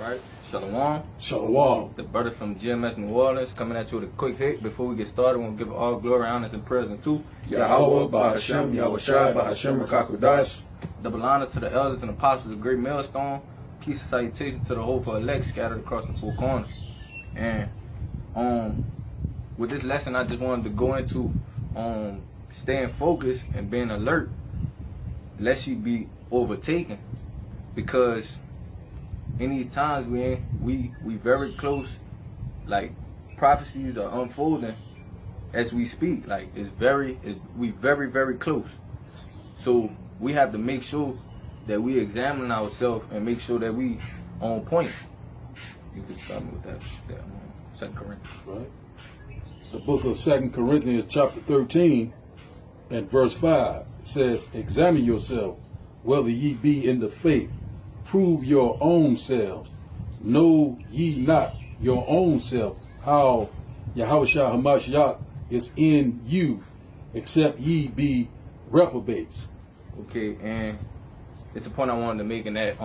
Alright, Shalom. Shalom. The brother from GMS New Orleans coming at you with a quick hit. Before we get started, we'll give all glory, honors, and praise unto Yahweh, Bahashem, Yahushai, Bahashem, Rakakudash. double honors to the elders and apostles of Great Millstone. Peace and salutations to the whole for elect scattered across the four corners. And with this lesson, I just wanted to go into staying focused and being alert, lest you be overtaken, because in these times we very close, like prophecies are unfolding as we speak. Like we very close. So we have to make sure that we examine ourselves and make sure that we on point. You can start me with that 2 Corinthians. Right. The book of 2 Corinthians chapter 13 and verse 5 says, examine yourself whether ye be in the faith. Prove your own selves. Know ye not your own self how Yahushua Hamashiach is in you, except ye be reprobates. Okay, and it's a point I wanted to make in that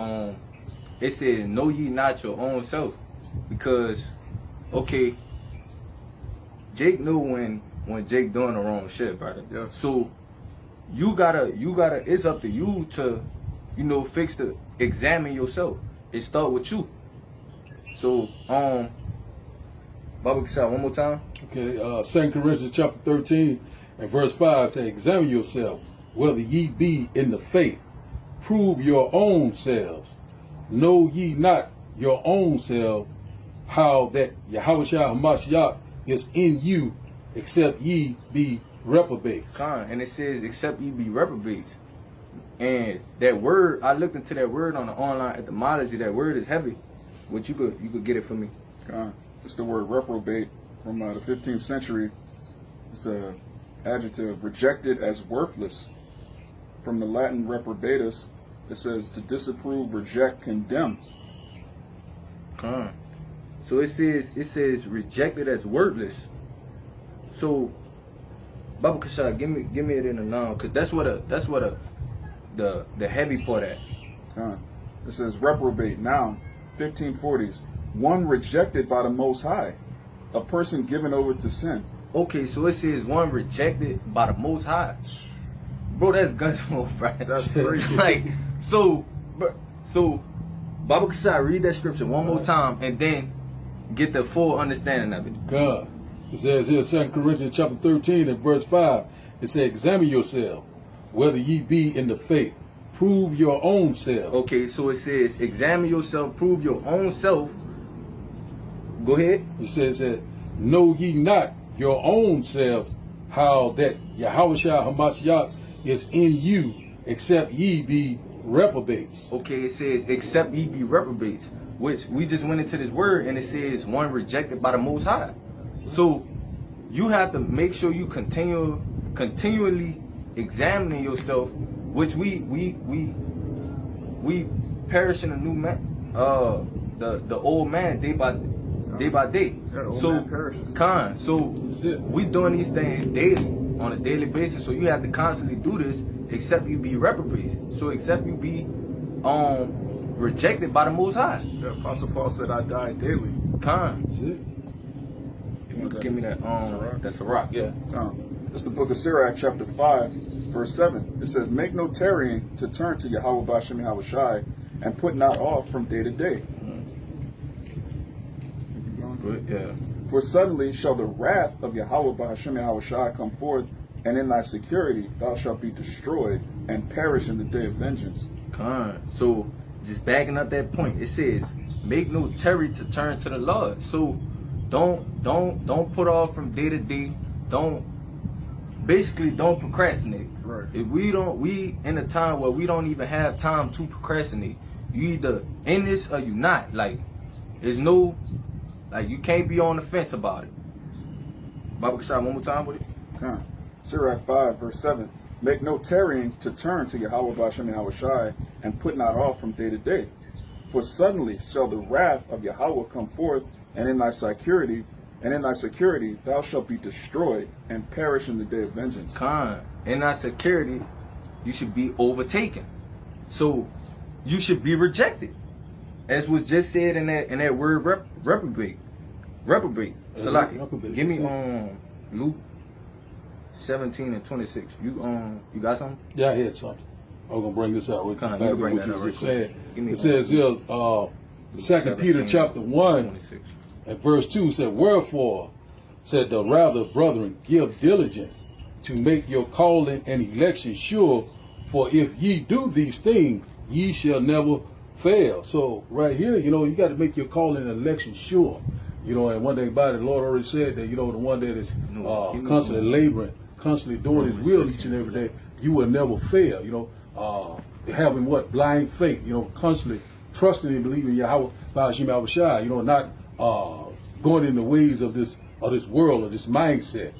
it says, know ye not your own self, because okay, Jake knew when Jake doing the wrong shit, brother. Yeah. So you gotta it's up to you to, examine yourself. It start with you. So Baba Kashab, one more time. Okay, 2 Corinthians chapter 13 and verse 5 say, examine yourself whether ye be in the faith. Prove your own selves. Know ye not your own self how that Yahushua Hamashiach is in you, except ye be reprobates. And it says, except ye be reprobates. And that word, I looked into that word on the online etymology. That word is heavy. What you could get it for me? It's the word reprobate from the 15th century. It's an adjective, rejected as worthless. From the Latin reprobatus, it says to disapprove, reject, condemn. So it says rejected as worthless. So Baba Kashab, give me it in the noun, because that's what the heavy part at. It says reprobate, noun, 1540s. One rejected by the Most High, a person given over to sin. Okay, so it says one rejected by the Most High. Bro, that's gun smoke, bro. That's crazy. Like, so Baba Kashab, read that scripture one more time and then get the full understanding of it. God. It says here, 2 Corinthians chapter 13 and verse 5, it says, examine yourself whether ye be in the faith. Prove your own self. Okay, so it says, examine yourself, prove your own self. Go ahead. It says that, know ye not your own selves how that Yahushua Hamashiach is in you, except ye be reprobates. Okay, it says, except ye be reprobates, which we just went into this word, and it says one rejected by the Most High. So you have to make sure you continually examining yourself, which we perish in a new man, the old man day by day. So we doing these things daily, on a daily basis. So you have to constantly do this, except you be reprobates. So except you be rejected by the Most High. The Apostle Paul said, I die daily. That's it. You can give me that that's a rock, yeah. It's the book of Sirach, chapter 5, verse 7. It says, make no tarrying to turn to Yahweh Bashem Yahushai, and put not off from day to day. Yeah. For suddenly shall the wrath of Yahweh Bahashem Yahushai come forth, and in thy security thou shalt be destroyed and perish in the day of vengeance. So just backing up that point, it says, make no tarry to turn to the Lord. So don't put off from day to day. Don't procrastinate. Right. If we in a time where we don't even have time to procrastinate. You either in this or you not. Like, there's no, like, you can't be on the fence about it. Baba Kashab, one more time with it. Sirach 5, verse 7. Make no tarrying to turn to Yahweh Bashem Yahushai, and put not off from day to day. For suddenly shall the wrath of Yahweh come forth, and in thy security thou shalt be destroyed and perish in the day of vengeance. In thy security you should be overtaken. So you should be rejected. as was just said in that word reprobate. Salaki. Give me Luke 17 and 26. You got something? Yeah, I had something. I was gonna bring this out with you. Back to what you just said. It says here, 2 Peter chapter 1 26. And verse 2 said, wherefore said the rather, brethren, give diligence to make your calling and election sure, for if ye do these things, ye shall never fail. So right here, you got to make your calling and election sure. And one thing about it, the Lord already said that, the one that is constantly laboring, constantly doing his will each and every day, you will never fail. Having blind faith, constantly trusting and believing Yahweh Ba'ashim Yahushua, not going in the ways of this world, or this mindset.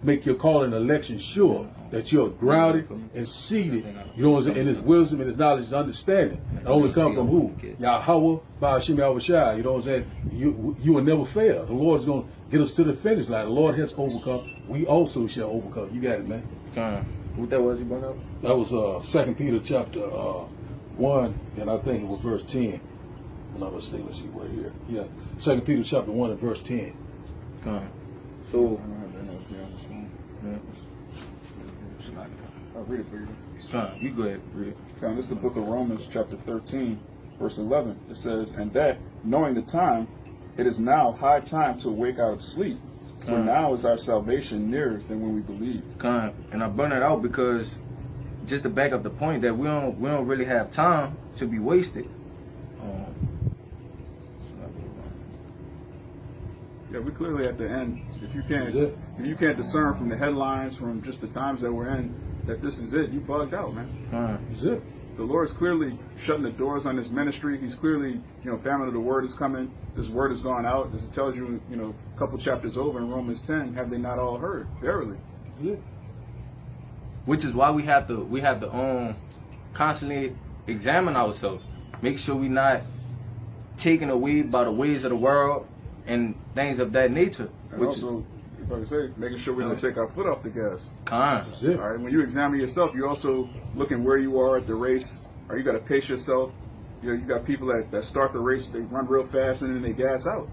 Make your calling and election sure, that you're grounded and seated, in his wisdom and his knowledge and understanding. It only come from who? Yahweh Ba'ashim Yahushua. You will never fail. The Lord is going to get us to the finish line. The Lord has overcome. We also shall overcome. You got it, man. What that was you brought up? That was 2 Peter chapter 1, and I think it was verse 10. Another statement, let's see right here. Yeah, 2 Peter chapter 1 and verse 10. So, I'll read it for you. You go ahead, read it. This is the book of Romans chapter 13, verse 11. It says, and that, knowing the time, it is now high time to awake out of sleep. For now is our salvation nearer than when we believe. And I bring that out because, just to back up the point, that we don't really have time to be wasted. Yeah, we clearly at the end. If you can't discern from the headlines, from just the times that we're in, that this is it, you bugged out, man. That's it. The Lord's clearly shutting the doors on this ministry. He's clearly, famine of the word is coming. This word has gone out. As it tells you, a couple chapters over in Romans 10, have they not all heard? Verily. That's it. Which is why we have to constantly examine ourselves. Make sure we're not taken away by the ways of the world and things of that nature. And also, if I can say, making sure we don't take our foot off the gas. That's it. All right. When you examine yourself, you're also looking where you are at the race. Or you got to pace yourself. You got people that start the race, they run real fast and then they gas out.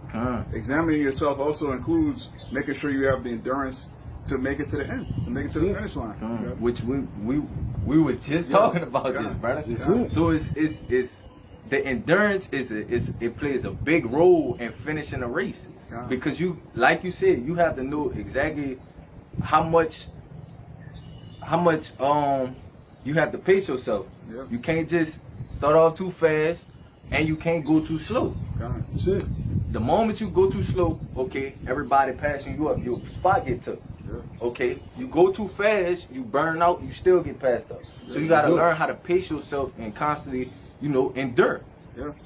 Examining yourself also includes making sure you have the endurance to make it to the end, to make it to the finish line. Which we were just talking about this, brother. So it's the endurance it plays a big role in finishing a race. Because you, like you said, you have to know exactly how much you have to pace yourself. You can't just start off too fast, and you can't go too slow. That's it. The moment you go too slow, okay, everybody passing you up, your spot get took. Okay, you go too fast, you burn out, you still get passed up. So you got to learn how to pace yourself and constantly, endure.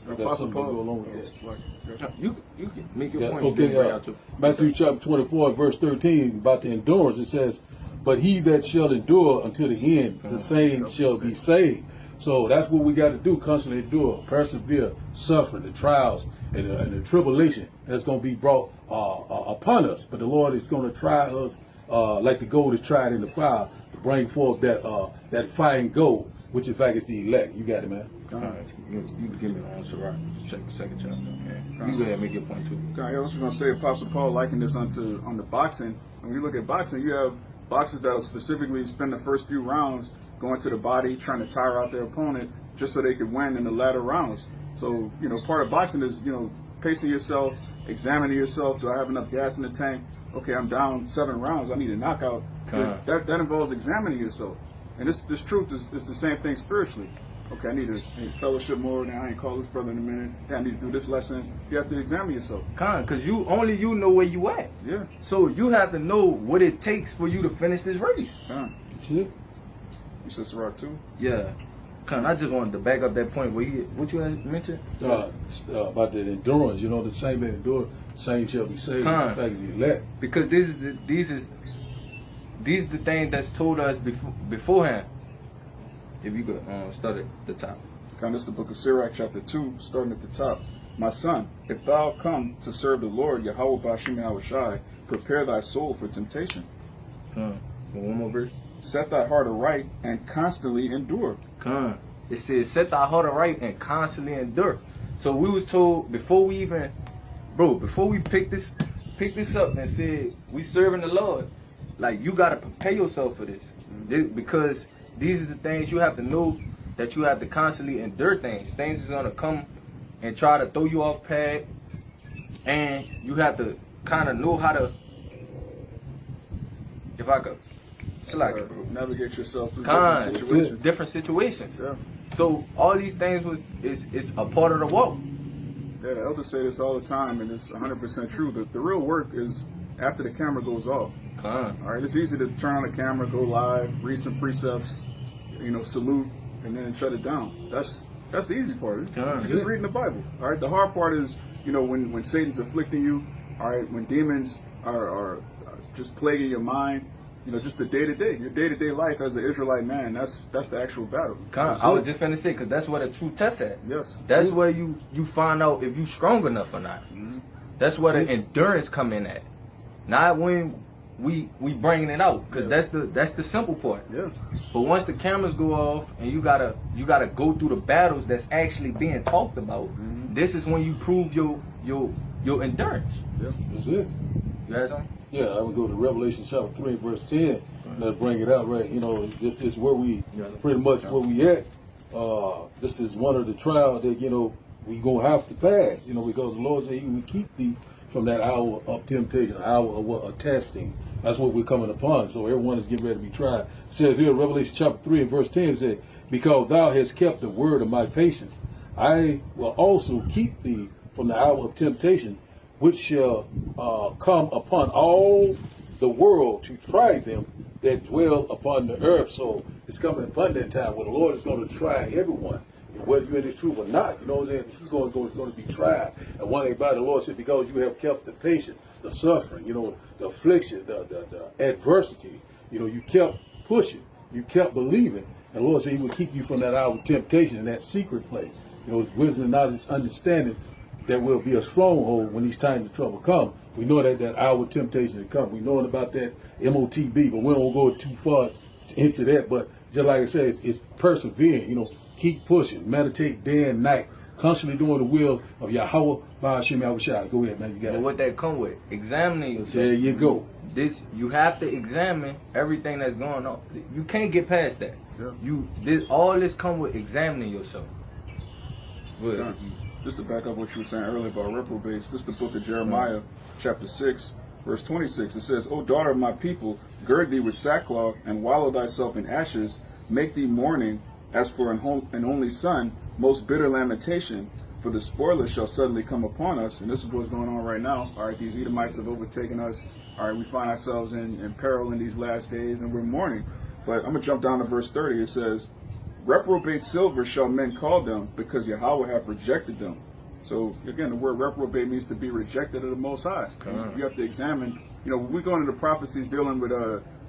Apostle Paul go along with that. You can make your point. Okay, Matthew chapter 24, verse 13, about the endurance, it says, but he that shall endure until the end, the same shall be saved. So that's what we got to do, constantly endure, persevere, suffering, the trials, and the tribulation that's going to be brought upon us. But the Lord is going to try us like the gold is tried in the fire to bring forth that fine gold, which in fact is the elect. You got it, man. You can give me on Sirach. Check the second chapter. Okay. You go ahead and make your point too. I was going to say, Apostle Paul likened this on the boxing. When you look at boxing, you have boxers that'll specifically spend the first few rounds going to the body, trying to tire out their opponent just so they could win in the latter rounds. So, part of boxing is, pacing yourself, examining yourself. Do I have enough gas in the tank? Okay, I'm down 7 rounds. I need a knockout. That involves examining yourself. And this truth is the same thing spiritually. Okay, I need to fellowship more. Now I ain't call this brother in a minute. I need to do this lesson. You have to examine yourself. Because you know where you at. Yeah. So you have to know what it takes for you to finish this race. That's it. You said Sirach too? Yeah. I just wanted to back up that point where what you mentioned? About the endurance, the same that endure, the same shall be saved. In fact, is elect. Because these is the thing that's told us beforehand. If you could start at the top. This is the book of Sirach, chapter 2, starting at the top. My son, if thou come to serve the Lord, Yahweh Ba'ashim Yahushai, prepare thy soul for temptation. One more verse. Set thy heart aright and constantly endure. It says, set thy heart aright and constantly endure. So we was told before we even, before we pick this up and said we serving the Lord, like you gotta prepare yourself for this. Because these are the things you have to know, that you have to constantly endure things. Things is gonna come and try to throw you off path, and you have to kind of know how to, if I could, navigate yourself through different situations. Yeah. So all these things is a part of the walk. Yeah, the elders say this all the time, and it's 100% true. The real work is after the camera goes off. All right, it's easy to turn on the camera, go live, read some precepts, salute, and then shut it down. That's the easy part. It's just reading the Bible. All right, the hard part is when Satan's afflicting you. All right, when demons are just plaguing your mind. Just the day-to-day, your day-to-day life as an Israelite man, that's the actual battle. I was just finna say, because that's where the true test at. Yes. That's where you find out if you strong enough or not. Mm-hmm. That's where the endurance come in at. Not when we bringing it out, because that's the simple part. Yeah. But once the cameras go off and you gotta go through the battles that's actually being talked about, this is when you prove your endurance. Yeah. That's it. You had something? Yeah, I would go to Revelation chapter 3, verse 10. Let's bring it out, right? This is where we, pretty much where we at. This is one of the trials that, we going to have to pass, because the Lord said He will keep thee from that hour of temptation, hour of testing. That's what we're coming upon. So everyone is getting ready to be tried. It says here in Revelation chapter 3 and verse 10, it says, because thou hast kept the word of my patience, I will also keep thee from the hour of temptation, which shall come upon all the world to try them that dwell upon the earth. So it's coming upon that time where the Lord is going to try everyone, whether you're in the truth or not. You know what I'm saying? He's going to be tried. And one thing about it, the Lord said, because you have kept the patience, the suffering, the affliction, the adversity, you kept pushing, you kept believing. And the Lord said He would keep you from that hour of temptation in that secret place. It's wisdom and knowledge, understanding. There will be a stronghold when these times of trouble come. We know that hour temptation will come. We know about that MOTB, but we don't go too far into that. But just like I said, it's persevering. Keep pushing, meditate day and night, constantly doing the will of Yahweh Ba'ashem Yahushua. Go ahead, man. You got it. What that come with? Examining yourself. There you go. You have to examine everything that's going on. You can't get past that. Yeah. All this come with examining yourself. Good. Just to back up what you were saying earlier about reprobates, this is the book of Jeremiah, chapter 6, verse 26. It says, O daughter of my people, gird thee with sackcloth, and wallow thyself in ashes, make thee mourning, as for an only son, most bitter lamentation, for the spoiler shall suddenly come upon us. And this is what's going on right now. All right, these Edomites have overtaken us. All right, we find ourselves in peril in these last days, and we're mourning. But I'm going to jump down to verse 30. It says, reprobate silver shall men call them, because Yahweh hath rejected them. So again, the word reprobate means to be rejected of the Most High. You have to examine. When we go into the prophecies dealing with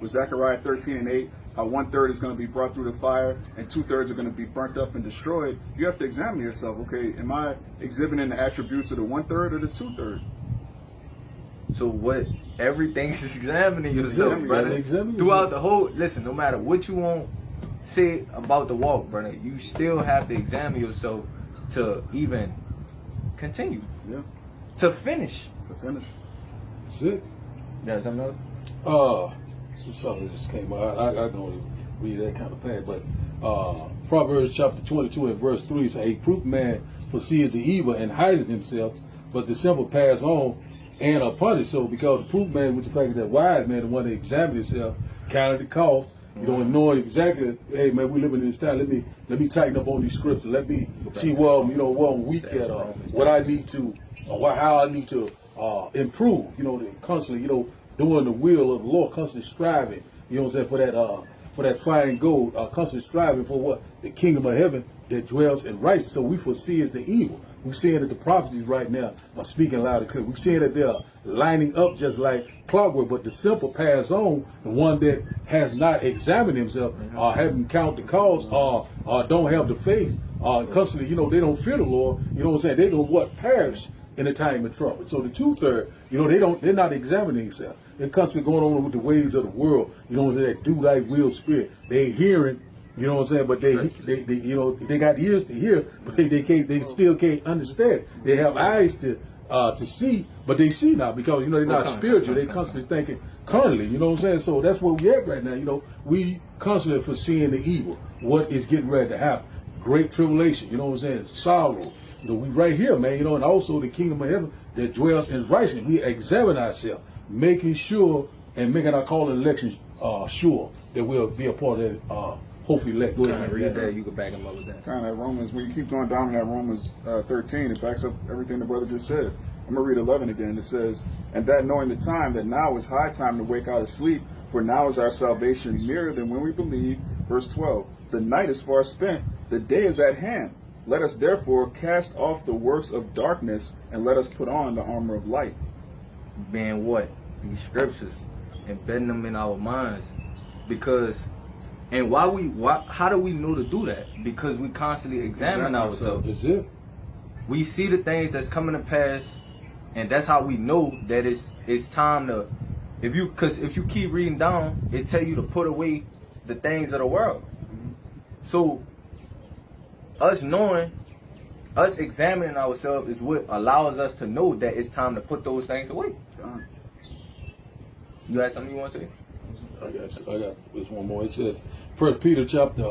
Zechariah 13 and 8, how 1/3 is going to be brought through the fire and 2/3 are going to be burnt up and destroyed. You have to examine yourself. Okay, am I exhibiting the attributes of the 1/3 or the 2/3? So everything is examining yourself, brother. Throughout the whole. Listen, no matter what you want. Say about the walk, brother, you still have to examine yourself to even continue. Yeah. To finish. That's it. That's something else? Something that just came out. I can only read that kind of path, but Proverbs chapter 22 and verse 3 says, a prudent man foresees the evil and hides himself, but the simple pass on and are punished. So because the prudent man, which the fact that wise man, the one that examines himself, counted the cost, knowing exactly, hey man, we living in this time. Let me tighten up on these scriptures. Let me see where I'm weak at, what I need to, how I need to improve. Constantly, doing the will of the Lord, constantly striving. For that fine gold, constantly striving for what the kingdom of heaven that dwells in righteousness. So we foresee is the evil. We're seeing that the prophecies right now are speaking loud and clear. We're seeing that they're lining up just like clockwork, but the simple pass on, the one that has not examined himself, or haven't counted the cost, or don't have the faith, constantly, they don't fear the Lord, they're going to perish in the time of trouble. So the 2/3, they're not examining themselves. They're constantly going on with the ways of the world, that do like will spirit. They're hearing, You know what I'm saying? But they you know, they got ears to hear, but they still can't understand. They have eyes to see, but they see now because, you know, they're not spiritual. They constantly thinking carnally. You know what I'm saying? So that's where we at right now. You know, we constantly foreseeing the evil. What is getting ready to happen? Great tribulation. You know what I'm saying? Sorrow. You know, we right here, man. You know, and also the kingdom of heaven that dwells in righteousness. We examine ourselves, making sure and making our call and election sure that we'll be a part of that. Hopefully, let go ahead and read that. You can back him up with that. Kind of Romans. When you keep going down in that Romans 13, it backs up everything the brother just said. I'm gonna read 11 again. It says, "And that knowing the time, that now is high time to wake out of sleep, for now is our salvation nearer than when we believe." Verse 12. "The night is far spent; the day is at hand. Let us therefore cast off the works of darkness, and let us put on the armor of light." Being what? These scriptures, embedding them in our minds, because. And how do we know to do that? Because we constantly examine ourselves. That's it. We see the things that's coming to pass, and that's how we know that it's time to. If you keep reading down, it tell you to put away the things of the world. So us examining ourselves is what allows us to know that it's time to put those things away. You had something you want to say? I got this one more. It says, 1 Peter chapter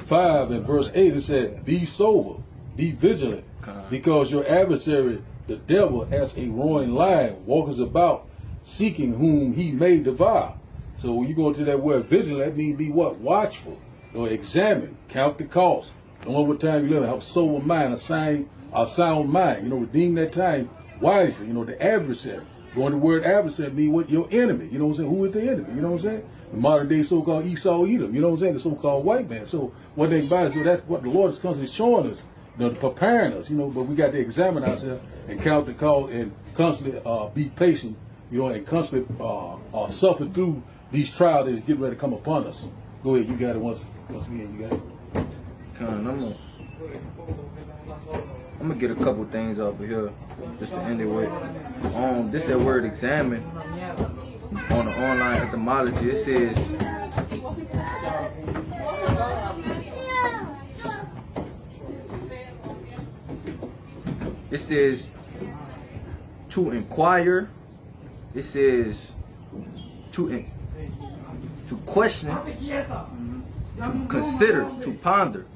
5 and verse 8, it said, "Be sober, be vigilant, because your adversary, the devil, as a roaring lion, walks about, seeking whom he may devour." So when you go into that word vigilant, that means be what? Watchful. You know, examine, count the cost. Don't know what time you live in. Have a sober mind, a sound mind. You know, redeem that time wisely. You know, the adversary. Going to the word adversary mean what? Your enemy. You know what I'm saying? Who is the enemy? You know what I'm saying? The modern day so-called Esau Edom. You know what I'm saying? The so-called white man. So one thing about it, so that's what the Lord is constantly showing us, you know, preparing us. You know, but we got to examine ourselves and count the cost and constantly be patient. You know, and constantly suffer through these trials that is getting ready to come upon us. Go ahead, you got it once again. You got it. I'm gonna get a couple things off of here just to end it with. This that word examine on the online etymology. It says to inquire. It says to question, to consider, to ponder.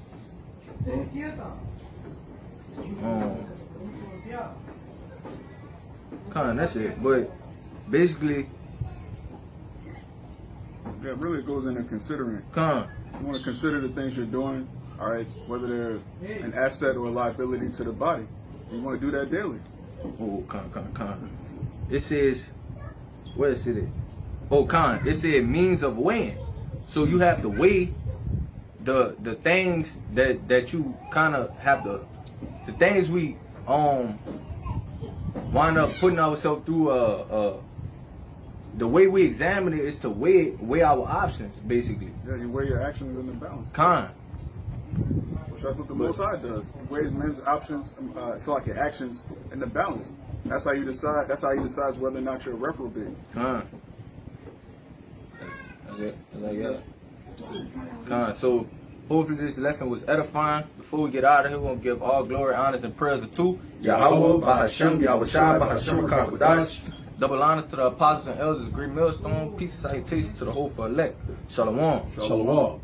That's it. But basically, yeah, really it goes into considering. You want to consider the things you're doing, all right, whether they're an asset or a liability to the body. You want to do that daily. It says, where is it? It said means of weighing. So you have to weigh the things that you kind of have the things we wind up putting ourselves through. The way we examine it is to weigh our options, basically. Yeah, you weigh your actions in the balance. Which that's what the Most High does. He weighs men's options, so like your actions in the balance. That's how you decide. That's how he decides whether or not you're a reprobate. So hopefully this lesson was edifying. Before we get out of here, we're going to give all glory, honors, and prayers to Yahweh, Bahashem, Yahushua, Bahashem, Kakwadash. Double honors to the apostles and elders of Great Millstone. Peace and salutation to the whole for elect. Shalom. Shalom.